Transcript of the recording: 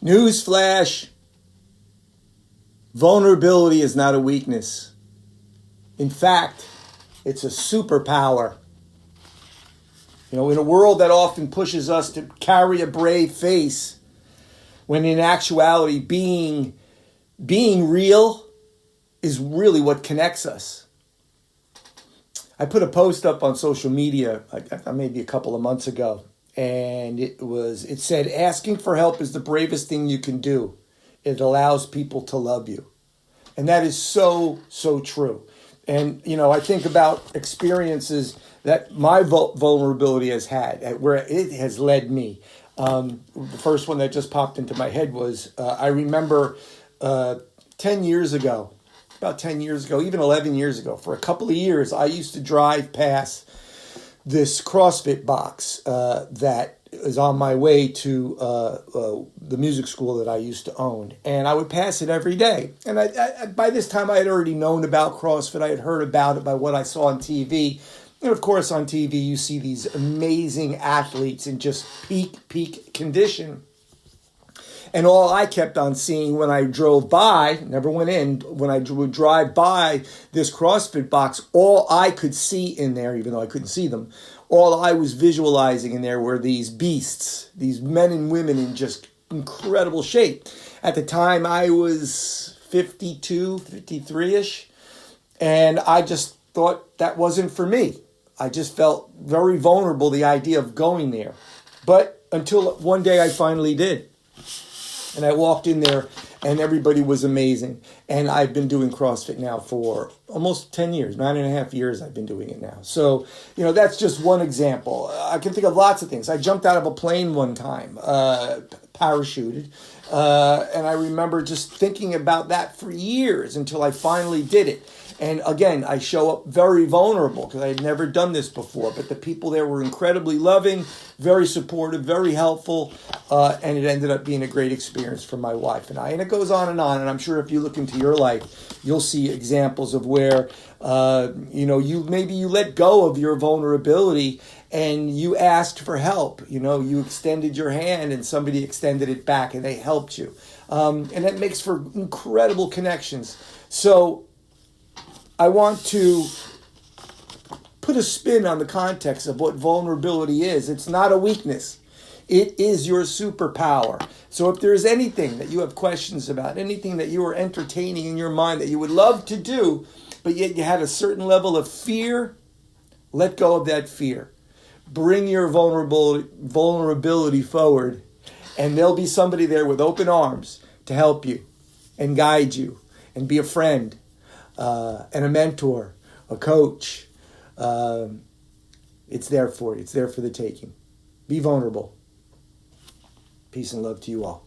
Newsflash, vulnerability is not a weakness. In fact, it's a superpower. In a world that often pushes us to carry a brave face, when in actuality being real is really what connects us. I put a post up on social media maybe a couple of months ago, and it said, asking for help is the bravest thing you can do. It allows people to love you. And that is so, so true. And, I think about experiences that my vulnerability has had, where it has led me. The first one that just popped into my head was, I remember 10 years ago, even 11 years ago, for a couple of years, I used to drive past this CrossFit box that is on my way to the music school that I used to own. And I would pass it every day. And I by this time, I had already known about CrossFit. I had heard about it by what I saw on TV. And of course, on TV, you see these amazing athletes in just peak condition. And all I kept on seeing when I drove by, never went in, when I would drive by this CrossFit box, all I could see in there, even though I couldn't see them, all I was visualizing in there were these beasts, these men and women in just incredible shape. At the time, I was 52, 53-ish, and I just thought that wasn't for me. I just felt very vulnerable, the idea of going there. But until one day I finally did. And I walked in there, and everybody was amazing. And I've been doing CrossFit now for almost 10 years, 9.5 years I've been doing it now. So, that's just one example. I can think of lots of things. I jumped out of a plane one time, parachuted. And I remember just thinking about that for years until I finally did it. And again, I show up very vulnerable because I had never done this before. But the people there were incredibly loving, very supportive, very helpful. And it ended up being a great experience for my wife and I. And it goes on. And I'm sure if you look into your life, you'll see examples of where, you let go of your vulnerability and you asked for help. You extended your hand and somebody extended it back and they helped you. And that makes for incredible connections. So I want to put a spin on the context of what vulnerability is. It's not a weakness. It is your superpower. So if there's anything that you have questions about, anything that you are entertaining in your mind that you would love to do, but yet you had a certain level of fear, let go of that fear. Bring your vulnerability forward, and there'll be somebody there with open arms to help you and guide you and be a friend. And a mentor, a coach. It's there for you. It's there for the taking. Be vulnerable. Peace and love to you all.